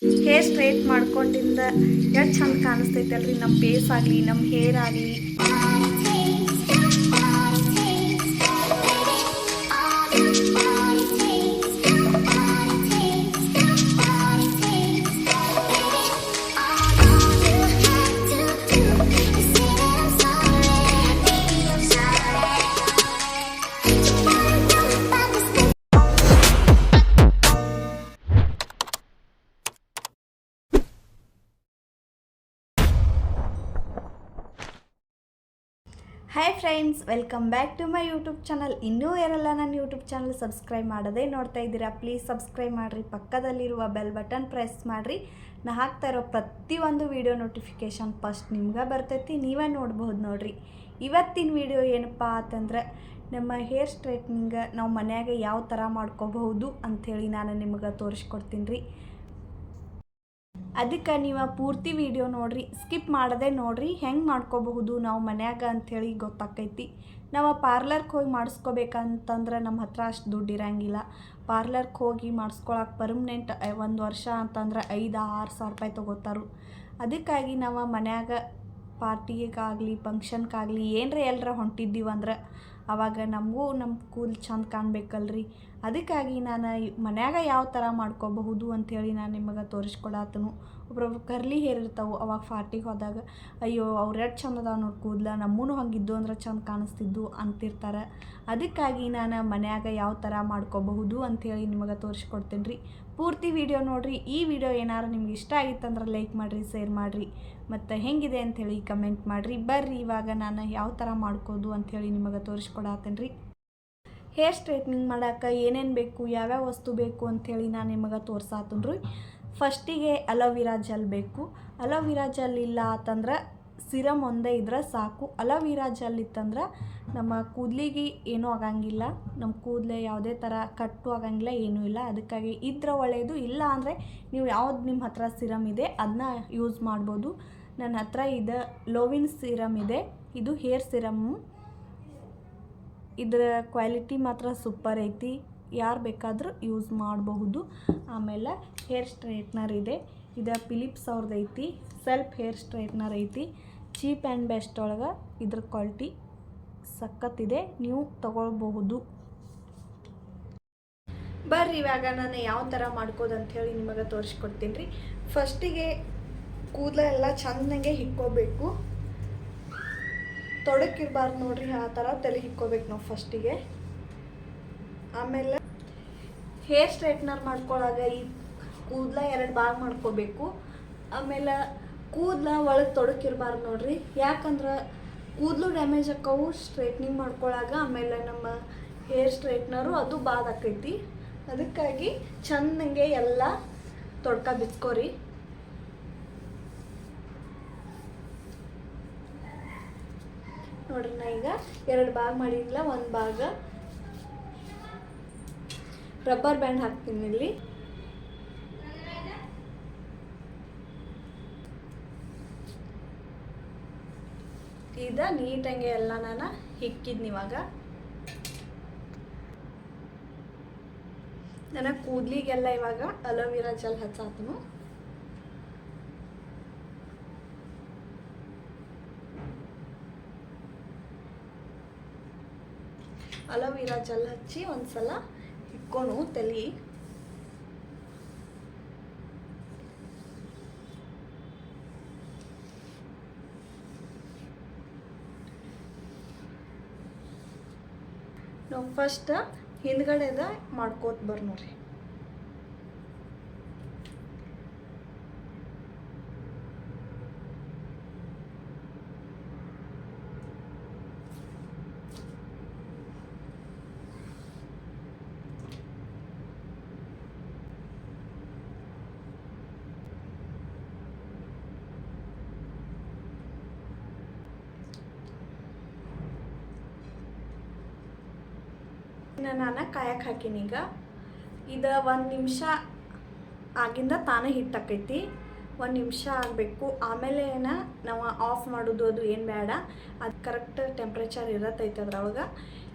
Hair straight ಮಾಡ್ಕೊಂಡಿಂದ ಎಷ್ಟು ಚಂದ ಕಾಣಿಸ್ತೈತಲ್ರಿ ನಮ್ಮ ಫೇಸ್ ಆಗಲಿ ನಮ್ಮ ಹೇರ್ ಆಗಲಿ. Hi friends, welcome back to my YouTube channel. ಇನ್ನೂ ಯಾರೆಲ್ಲ ನನ್ನ ಯೂಟ್ಯೂಬ್ ಚಾನಲ್ ಸಬ್ಸ್ಕ್ರೈಬ್ ಮಾಡೋದೇ ನೋಡ್ತಾ ಇದ್ದೀರಾ, ಪ್ಲೀಸ್ ಸಬ್ಸ್ಕ್ರೈಬ್ ಮಾಡಿರಿ. ಪಕ್ಕದಲ್ಲಿರುವ ಬೆಲ್ ಬಟನ್ ಪ್ರೆಸ್ ಮಾಡಿರಿ. ನಾ ಹಾಕ್ತಾ ಇರೋ ಪ್ರತಿಯೊಂದು ವೀಡಿಯೋ ನೋಟಿಫಿಕೇಷನ್ ಫಸ್ಟ್ ನಿಮ್ಗೆ ಬರ್ತೈತಿ, ನೀವೇ ನೋಡ್ಬೋದು ನೋಡಿರಿ. ಇವತ್ತಿನ ವೀಡಿಯೋ ಏನಪ್ಪ ಅಂತಂದ್ರೆ, ನಮ್ಮ ಹೇರ್ ಸ್ಟ್ರೈಟ್ನಿಂಗ್ ನಾವು ಮನ್ಯಾಗ ಯಾವ ಥರ ಮಾಡ್ಕೋಬಹುದು ಅಂಥೇಳಿ ನಾನು ನಿಮಗೆ ತೋರಿಸ್ಕೊಡ್ತೀನಿ ರೀ. ಅದಕ್ಕೆ ನೀವು ಪೂರ್ತಿ ವಿಡಿಯೋ ನೋಡಿರಿ, ಸ್ಕಿಪ್ ಮಾಡದೆ ನೋಡಿರಿ. ಹೆಂಗೆ ಮಾಡ್ಕೋಬಹುದು ನಾವು ಮನ್ಯಾಗ ಅಂಥೇಳಿ ಗೊತ್ತಾಕೈತಿ. ನಾವು ಪಾರ್ಲರ್ಗೆ ಹೋಗಿ ಮಾಡಿಸ್ಕೋಬೇಕಂತಂದ್ರೆ ನಮ್ಮ ಹತ್ರ ಅಷ್ಟು ದುಡ್ಡು ಇರೋಂಗಿಲ್ಲ. ಪಾರ್ಲರ್ಗೆ ಹೋಗಿ ಮಾಡಿಸ್ಕೊಳಕ್ಕೆ ಪರ್ಮನೆಂಟ್ 1 ವರ್ಷ ಅಂತಂದ್ರೆ 5-6 ಸಾವಿರ ರೂಪಾಯಿ ತೊಗೋತಾರು. ಅದಕ್ಕಾಗಿ ನಾವು ಮನ್ಯಾಗ ಪಾರ್ಟಿಗಾಗಲಿ ಫಂಕ್ಷನ್ಗಾಗಲಿ ಏನರ ಎಲ್ಲರ ಹೊಂಟಿದ್ದೀವಂದ್ರೆ ಆವಾಗ ನಮಗೂ ನಮ್ಮ ಕೂದಲು ಚಂದ ಕಾಣಬೇಕಲ್ರಿ. ಅದಕ್ಕಾಗಿ ನಾನು ಮನ್ಯಾಗ ಯಾವ ಥರ ಮಾಡ್ಕೋಬಹುದು ಅಂಥೇಳಿ ನಾನು ನಿಮಗೆ ತೋರಿಸ್ಕೊಡತ್ತನು. ಒಬ್ರೊಬ್ರು ಕರ್ಲಿ ಹೇರ್ ಇರ್ತಾವೆ, ಅವಾಗ ಪಾರ್ಟಿಗೆ ಹೋದಾಗ ಅಯ್ಯೋ ಅವ್ರು ಎಷ್ಟು ಚಂದ ಅದಾವ ನೋಡಿ ಕೂದಲ, ನಮ್ಮೂ ಹಂಗಿದ್ದು ಅಂದ್ರೆ ಚಂದ ಕಾಣಿಸ್ತಿದ್ದು ಅಂತಿರ್ತಾರೆ. ಅದಕ್ಕಾಗಿ ನಾನು ಮನ್ಯಾಗ ಯಾವ ಥರ ಮಾಡ್ಕೋಬಹುದು ಅಂಥೇಳಿ ನಿಮಗೆ ತೋರಿಸ್ಕೊಡ್ತೀನಿ ರೀ. ಪೂರ್ತಿ ವಿಡಿಯೋ ನೋಡಿರಿ. ಈ ವಿಡಿಯೋ ಏನಾರು ನಿಮ್ಗೆ ಇಷ್ಟ ಆಗಿತ್ತಂದ್ರೆ ಲೈಕ್ ಮಾಡಿರಿ, ಶೇರ್ ಮಾಡಿರಿ, ಮತ್ತು ಹೆಂಗಿದೆ ಅಂಥೇಳಿ ಕಮೆಂಟ್ ಮಾಡಿರಿ. ಬರ್ರಿ ಇವಾಗ ನಾನು ಯಾವ ಥರ ಮಾಡ್ಕೋದು ಅಂಥೇಳಿ ನಿಮಗೆ ತೋರಿಸ್ಕೊಡತ್ತೇನೆ ರೀ. ಹೇರ್ ಸ್ಟ್ರೈಟ್ನಿಂಗ್ ಮಾಡೋಕೆ ಏನೇನು ಬೇಕು, ಯಾವ್ಯಾವ ವಸ್ತು ಬೇಕು ಅಂಥೇಳಿ ನಾನು ನಿಮಗೆ ತೋರ್ಸಾತೀನಿ ರೀ. ಫಸ್ಟಿಗೆ ಅಲೋವಿರಾ ಜೆಲ್ ಬೇಕು. ಅಲೋವಿರಾ ಜೆಲ್ ಇಲ್ಲ ಅಂತಂದ್ರೆ ಸಿರಮ್ ಒಂದೇ ಇದ್ರೆ ಸಾಕು. ಅಲೋವಿರಾ ಜೆಲ್ ಇತ್ತಂದ್ರೆ ನಮ್ಮ ಕೂದಲಿಗೆ ಏನೂ ಆಗಂಗಿಲ್ಲ, ನಮ್ಮ ಕೂದಲೇ ಯಾವುದೇ ಥರ ಕಟ್ಟು ಆಗಂಗಿಲ್ಲ, ಏನೂ ಇಲ್ಲ. ಅದಕ್ಕಾಗಿ ಇದ್ರೆ ಒಳ್ಳೆಯದು. ಇಲ್ಲ ಅಂದರೆ ನೀವು ಯಾವ್ದು ನಿಮ್ಮ ಹತ್ರ ಸಿರಮ್ ಇದೆ ಅದನ್ನ ಯೂಸ್ ಮಾಡ್ಬೋದು. ನನ್ನ ಹತ್ರ ಇದು ಲೋವಿನ್ ಸಿರಮ್ ಇದೆ. ಇದು ಹೇರ್ ಸಿರಮ್ಮು. ಇದರ ಕ್ವಾಲಿಟಿ ಮಾತ್ರ ಸೂಪರ್ ಐತಿ, ಯಾರು ಬೇಕಾದರೂ ಯೂಸ್ ಮಾಡಬಹುದು. ಆಮೇಲೆ ಹೇರ್ ಸ್ಟ್ರೈಟ್ನರ್ ಇದೆ. ಇದು ಫಿಲಿಪ್ಸ್ ಅವ್ರದ್ದು ಐತಿ. ಸೆಲ್ಫ್ ಹೇರ್ ಸ್ಟ್ರೈಟ್ನರ್ ಐತಿ. ಚೀಪ್ ಆ್ಯಂಡ್ ಬೆಸ್ಟ್ ಒಳಗೆ ಇದ್ರ ಕ್ವಾಲಿಟಿ ಸಖತ್ತಿದೆ, ನೀವು ತಗೊಳ್ಬಹುದು. ಬರ್ರಿ ಇವಾಗ ನಾನು ಯಾವ ಥರ ಮಾಡ್ಕೋದು ಅಂಥೇಳಿ ನಿಮಗೆ ತೋರಿಸ್ಕೊಡ್ತೀನಿ ರೀ. ಫಸ್ಟಿಗೆ ಕೂದಲೆಲ್ಲ ಚೆನ್ನಾಗೆ ಹಿಕ್ಕೋಬೇಕು, ತೊಡಕಿರ್ಬಾರ್ದು ನೋಡ್ರಿ, ಆ ಥರ ತಲೆ ಹಿಕ್ಕೋಬೇಕು ನಾವು ಫಸ್ಟಿಗೆ. ಆಮೇಲೆ ಹೇರ್ ಸ್ಟ್ರೈಟ್ನರ್ ಮಾಡ್ಕೊಳ್ಳಾಗ ಈ ಕೂದಲ 2 ಭಾಗ ಮಾಡ್ಕೋಬೇಕು. ಆಮೇಲೆ ಕೂದಲ ಒಳಗೆ ತೊಡಕಿರ್ಬಾರ್ದು ನೋಡ್ರಿ, ಯಾಕಂದ್ರೆ ಕೂದಲು ಡ್ಯಾಮೇಜ್ ಆಕ್ಕವು ಸ್ಟ್ರೈಟ್ನಿಂಗ್ ಮಾಡ್ಕೊಳ್ಳಾಗ. ಆಮೇಲೆ ನಮ್ಮ ಹೇರ್ ಸ್ಟ್ರೈಟ್ನರು ಅದು ಬಾದ್ ಆಕೈತಿ. ಅದಕ್ಕಾಗಿ ಚೆನ್ನಾಗೆ ಎಲ್ಲ ತೊಡ್ಕ ಬಿಚ್ಕೋರಿ. ನೋಡ್ರಿ, ನಾ ಈಗ 2 ಭಾಗ ಮಾಡಿಲ್ಲ, 1 ಭಾಗ ರಬ್ಬರ್ ಬ್ಯಾಂಡ್ ಹಾಕ್ತೀನಿ ಇಲ್ಲಿ. ಇದ ನೀಟಾಗಿ ಎಲ್ಲ ನಾನು ಹಿಕ್ಕಿದ್ನಿ. ಇವಾಗ ನನ್ನ ಕೂದಲಿಗೆಲ್ಲ ಇವಾಗ ಅಲೋವಿರಾ ಜೆಲ್ ಹಚ್ಚಾತನು. ಅಲೋವಿರಾ ಜೆಲ್ ಹಚ್ಚಿ ಒಂದ್ಸಲ ಹಿಕ್ಕೋನು ತಲೆ. ನಾವು ಫಸ್ಟ್ ಹಿಂದ್ಗಡೆದ ಮಾಡ್ಕೋತ ಬರ್ ನೋಡ್ರಿ. ನಾನು ಕಾಯಕ್ಕೆ ಹಾಕೀನಿ. ಈಗ ಇದು 1 ನಿಮಿಷ ಆಗಿಂದ ತಾನೇ ಹಿಟ್ಟಾಕೈತಿ. 1 ನಿಮಿಷ ಆಗಬೇಕು. ಆಮೇಲೆ ನಾವು ಆಫ್ ಮಾಡೋದು ಅದು ಏನು ಬೇಡ, ಅದು ಕರೆಕ್ಟ್ ಟೆಂಪ್ರೇಚರ್ ಇರತ್ತೈತೆ ಅದ್ರೊಳಗೆ.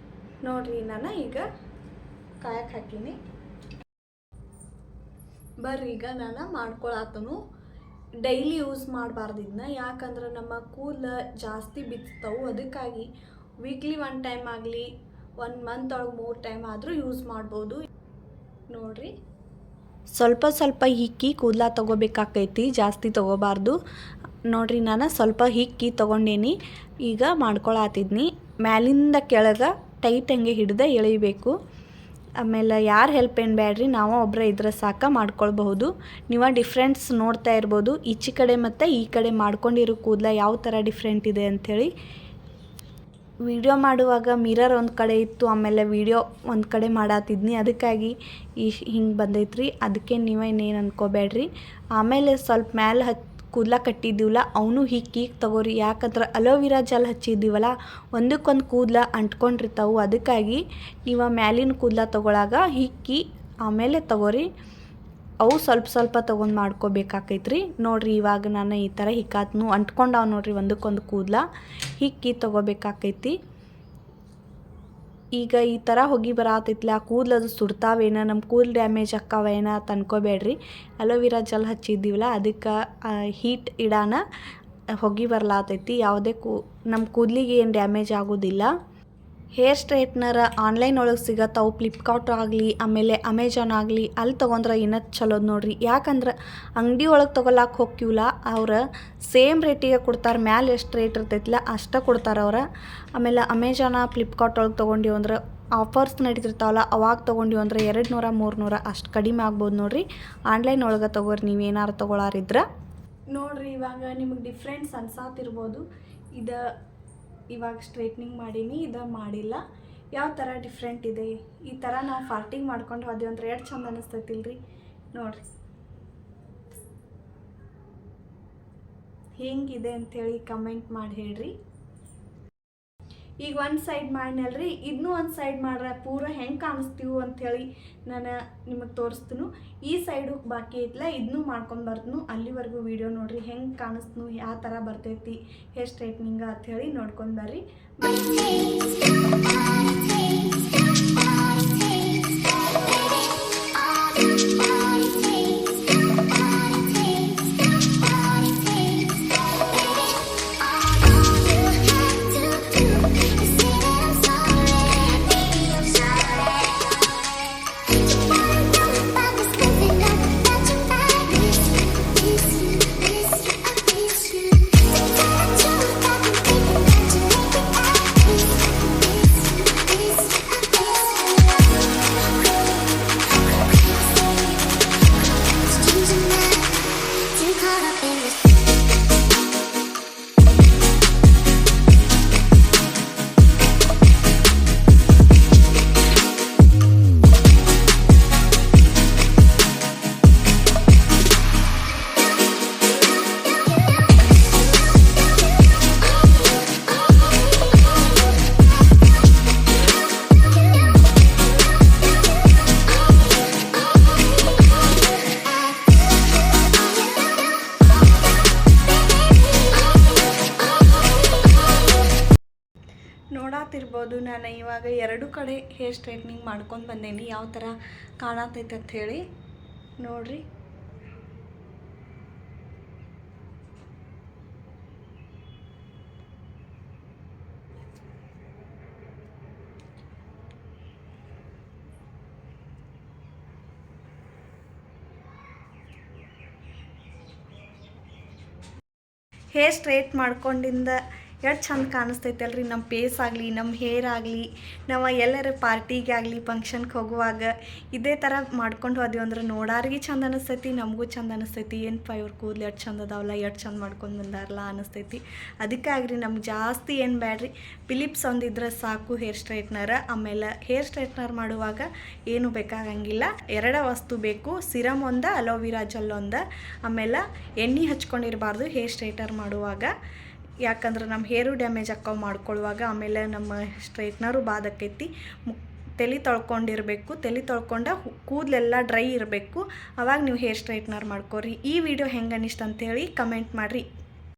ನೋಡಿರಿ, ನಾನು ಈಗ ಕಾಯಕ್ಕೆ ಹಾಕೀನಿ. ಬರ್ರಿ ಈಗ ನಾನು ಮಾಡ್ಕೊಳತ್ತನು. ಡೈಲಿ ಯೂಸ್ ಮಾಡಬಾರ್ದು ಇದನ್ನ, ಯಾಕಂದ್ರೆ ನಮ್ಮ ಕೂದಲು ಜಾಸ್ತಿ ಬಿತ್ತವು. ಅದಕ್ಕಾಗಿ ವೀಕ್ಲಿ 1 ಟೈಮ್ ಆಗಲಿ 1 ಮಂತ್ ಒಳಗೆ 3 ಟೈಮ್ ಆದರೂ ಯೂಸ್ ಮಾಡ್ಬೋದು. ನೋಡಿರಿ, ಸ್ವಲ್ಪ ಸ್ವಲ್ಪ ಹಿಕ್ಕಿ ಕೂದಲ ತೊಗೋಬೇಕಾಕೈತಿ, ಜಾಸ್ತಿ ತೊಗೋಬಾರ್ದು. ನೋಡಿರಿ, ನಾನು ಸ್ವಲ್ಪ ಹಿಕ್ಕಿ ತೊಗೊಂಡೇನಿ. ಈಗ ಮಾಡ್ಕೊಳತ್ತಿದ್ನಿ. ಮ್ಯಾಲಿಂದ ಕೆಳಗೆ ಟೈಟ್ ಹಂಗೆ ಹಿಡ್ದು ಎಳಿಬೇಕು. ಆಮೇಲೆ ಯಾರು ಹೆಲ್ಪ್ ಏನು ಬೇಡ್ರಿ, ನಾವು ಒಬ್ಬರೇ ಇದ್ರೆ ಸಾಕ ಮಾಡ್ಕೊಳ್ಬಹುದು. ನೀವು ಡಿಫ್ರೆನ್ಸ್ ನೋಡ್ತಾ ಇರ್ಬೋದು, ಈಚೆ ಕಡೆ ಮತ್ತು ಈ ಕಡೆ ಮಾಡ್ಕೊಂಡಿರೋ ಕೂದಲ ಯಾವ ಥರ ಡಿಫ್ರೆಂಟ್ ಇದೆ ಅಂಥೇಳಿ. ವಿಡಿಯೋ ಮಾಡುವಾಗ ಮಿರರ್ ಒಂದು ಕಡೆ ಇತ್ತು, ಆಮೇಲೆ ವಿಡಿಯೋ ಒಂದು ಕಡೆ ಮಾಡತ್ತಿದ್ನಿ, ಅದಕ್ಕಾಗಿ ಹಿಂಗೆ ಬಂದೈತ್ರಿ. ಅದಕ್ಕೆ ನೀವೇನೇನು ಅನ್ಕೋಬೇಡ್ರಿ. ಆಮೇಲೆ ಸ್ವಲ್ಪ ಮ್ಯಾಲೆ ಕೂದಲ ಕಟ್ಟಿದ್ದೀವಲ್ಲ ಅವನು ಹಿಕ್ಕಿ ತಗೋರಿ, ಯಾಕಂದ್ರೆ ಅಲೋವಿರಾ ಜೆಲ್ ಹಚ್ಚಿದ್ದೀವಲ್ಲ ಒಂದಕ್ಕೊಂದು ಕೂದಲ ಅಂಟ್ಕೊಂಡಿರ್ತಾವೆ. ಅದಕ್ಕಾಗಿ ನೀವು ಮ್ಯಾಲಿನ ಕೂದಲ ತೊಗೊಳಾಗ ಹಿಕ್ಕಿ ಆಮೇಲೆ ತಗೋರಿ. ಅವು ಸ್ವಲ್ಪ ಸ್ವಲ್ಪ ತೊಗೊಂಡು ಮಾಡ್ಕೋಬೇಕಾಕೈತ್ರಿ. ನೋಡಿರಿ, ಇವಾಗ ನಾನು ಈ ಥರ ಹಿಕ್ಕಾತ್ನು ಅಂಟ್ಕೊಂಡಾವ ನೋಡಿರಿ ಒಂದಕ್ಕೊಂದು ಕೂದಲ. ಹಿಕ್ಕಿ ತೊಗೋಬೇಕಾಕೈತಿ. ಈಗ ಈ ಥರ ಹೊಗೆ ಬರತೈತಿಲ್ಲ, ಕೂದಲದು ಸುಡ್ತಾವೇನ, ನಮ್ಮ ಕೂದಲು ಡ್ಯಾಮೇಜ್ ಆಕ್ಕಾವೇನ ಅಂತ ಅನ್ಕೋಬೇಡ್ರಿ. ಅಲೋವಿರಾ ಜೆಲ್ ಹಚ್ಚಿದ್ದೀವಲ್ಲ ಅದಕ್ಕೆ ಹೀಟ್ ಇಡಾನ ಹೊಗೆ ಬರ್ಲಾತೈತಿ. ಯಾವುದೇ ನಮ್ಮ ಕೂದಲಿಗೆ ಏನು ಡ್ಯಾಮೇಜ್ ಆಗೋದಿಲ್ಲ. ಹೇರ್ ಸ್ಟ್ರೈಟ್ನರ್ ಆನ್ಲೈನ್ ಒಳಗೆ ಸಿಗತ್ತವು. ಫ್ಲಿಪ್ಕಾರ್ಟ್ ಆಗಲಿ ಆಮೇಲೆ ಅಮೆಜಾನ್ ಆಗಲಿ, ಅಲ್ಲಿ ತೊಗೊಂಡ್ರೆ ಇನ್ನೂ ಚಲೋದು ನೋಡಿರಿ. ಯಾಕಂದ್ರೆ ಅಂಗಡಿ ಒಳಗೆ ತೊಗೊಳಕ್ಕೆ ಹೋಗ್ತೀವಲ್ಲ, ಅವ್ರು ಸೇಮ್ ರೇಟಿಗೆ ಕೊಡ್ತಾರೆ. ಮ್ಯಾಲೆ ಎಷ್ಟು ರೇಟ್ ಇರ್ತೈತಿಲ್ಲ ಅಷ್ಟೇ ಕೊಡ್ತಾರೆ ಅವ್ರು. ಆಮೇಲೆ ಅಮೆಜಾನ ಫ್ಲಿಪ್ಕಾರ್ಟ್ ಒಳಗೆ ತೊಗೊಂಡಿವಿ ಅಂದ್ರೆ ಆಫರ್ಸ್ ನಡೀತಿರ್ತಾವಲ್ಲ, ಅವಾಗ ತೊಗೊಂಡಿವಿ ಅಂದ್ರೆ 200 300 ಅಷ್ಟು ಕಡಿಮೆ ಆಗ್ಬೋದು ನೋಡಿರಿ. ಆನ್ಲೈನ್ ಒಳಗೆ ತೊಗೋರಿ ನೀವು ಏನಾರು ತೊಗೊಳಾರಿದ್ರೆ. ನೋಡಿರಿ, ಇವಾಗ ನಿಮಗೆ ಡಿಫ್ರೆನ್ಸ್ ಅನ್ಸಾತಿರ್ಬೋದು. ಇದು ಇವಾಗ ಸ್ಟ್ರೈಟ್ನಿಂಗ್ ಮಾಡೀನಿ, ಇದು ಮಾಡಿಲ್ಲ. ಯಾವ ಥರ ಡಿಫ್ರೆಂಟ್ ಇದೆ. ಈ ಥರ ನಾವು ಫಾರ್ಟಿಂಗ್ ಮಾಡ್ಕೊಂಡು ಹೋದೆವು ಅಂದ್ರೆ ಎಷ್ಟು ಚಂದ ಅನ್ನಿಸ್ತೈತಿಲ್ರಿ. ನೋಡಿರಿ ಹೆಂಗಿದೆ ಅಂಥೇಳಿ ಕಮೆಂಟ್ ಮಾಡಿ ಹೇಳ್ರಿ. ಈಗ ಒಂದು ಸೈಡ್ ಮಾಡಿನಲ್ರಿ, ಇದನ್ನೂ ಒಂದು ಸೈಡ್ ಮಾಡ್ರೆ ಪೂರ ಹೆಂಗೆ ಕಾಣಿಸ್ತೀವು ಅಂಥೇಳಿ ನಾನು ನಿಮಗೆ ತೋರಿಸ್ತೀನಿ. ಈ ಸೈಡು ಬಾಕಿ ಐತಲ್ಲ, ಇದನ್ನೂ ಮಾಡ್ಕೊಂಡು ಬರ್ತನು. ಅಲ್ಲಿವರೆಗೂ ವಿಡಿಯೋ ನೋಡಿರಿ, ಹೆಂಗೆ ಕಾಣಿಸ್ತು, ಯಾವ ಥರ ಬರ್ತೈತಿ ಹೇರ್ ಸ್ಟ್ರೈಟ್ನಿಂಗ್ ಅಂಥೇಳಿ ನೋಡ್ಕೊಂಡು ಬರ್ರಿ. ನೋಡಾತಿರ್ಬೋದು, ನಾನು ಇವಾಗ 2 ಕಡೆ ಹೇರ್ ಸ್ಟ್ರೈಟ್ನಿಂಗ್ ಮಾಡ್ಕೊಂಡು ಬಂದೇನಿ, ಯಾವ ಥರ ಕಾಣತೈತೆ ಅಂಥೇಳಿ. ನೋಡಿರಿ, ಹೇರ್ ಸ್ಟ್ರೈಟ್ ಮಾಡ್ಕೊಂಡಿಂದ ಎಷ್ಟು ಚಂದ ಕಾಣಿಸ್ತೈತಲ್ರಿ. ನಮ್ಮ ಫೇಸ್ ಆಗಲಿ, ನಮ್ಮ ಹೇರ್ ಆಗಲಿ, ನಾವು ಎಲ್ಲರ ಪಾರ್ಟಿಗೆ ಆಗಲಿ ಫಂಕ್ಷನ್ಗೆ ಹೋಗುವಾಗ ಇದೇ ಥರ ಮಾಡ್ಕೊಂಡು ಹೋದ್ವಿ ಅಂದ್ರೆ ನೋಡಾರಿಗೆ ಚಂದ ಅನಿಸ್ತೈತಿ, ನಮಗೂ ಚಂದ ಅನಿಸ್ತೈತಿ. ಏನಪ್ಪ ಇವ್ರ ಕೂದಲು ಎಷ್ಟು ಚಂದ ಅದಾವಲ್ಲ, ಎಷ್ಟು ಚಂದ ಮಾಡ್ಕೊಂಡು ಬಂದಾರಲ್ಲ ಅನಿಸ್ತೈತಿ. ಅದಕ್ಕಾಗ್ರಿ ನಮ್ಗೆ ಜಾಸ್ತಿ ಏನು ಬೇಡ್ರಿ, ಫಿಲಿಪ್ಸ್ ಒಂದಿದ್ರೆ ಸಾಕು ಹೇರ್ ಸ್ಟ್ರೈಟ್ನರ್. ಆಮೇಲೆ ಹೇರ್ ಸ್ಟ್ರೈಟ್ನರ್ ಮಾಡುವಾಗ ಏನು ಬೇಕಾಗಂಗಿಲ್ಲ, 2 ವಸ್ತು ಬೇಕು, ಸಿರಮ್ ಒಂದು, ಅಲೋವಿರಾ ಜೆಲ್ ಒಂದು. ಆಮೇಲೆ ಎಣ್ಣೆ ಹಚ್ಕೊಂಡಿರಬಾರ್ದು ಹೇರ್ ಸ್ಟ್ರೈಟರ್ ಮಾಡುವಾಗ, ಯಾಕಂದ್ರೆ ನಮ್ಮ ಹೇರು ಡ್ಯಾಮೇಜ್ ಆಕ್ಕಾವು ಮಾಡ್ಕೊಳ್ಳುವಾಗ. ಆಮೇಲೆ ನಮ್ಮ ಸ್ಟ್ರೈಟ್ನರು ಬಾದಕ್ಕೈತಿ. ತಲೆ ತೊಳ್ಕೊಂಡಿರಬೇಕು, ತಲೆ ತೊಳ್ಕೊಂಡು ಕೂದಲೆಲ್ಲ ಡ್ರೈ ಇರಬೇಕು, ಅವಾಗ ನೀವು ಹೇರ್ ಸ್ಟ್ರೈಟ್ನರ್ ಮಾಡ್ಕೊರಿ. ಈ ವಿಡಿಯೋ ಹೆಂಗೆ ಅನ್ನಿಸ್ತು ಅಂಥೇಳಿ ಕಮೆಂಟ್ ಮಾಡಿರಿ.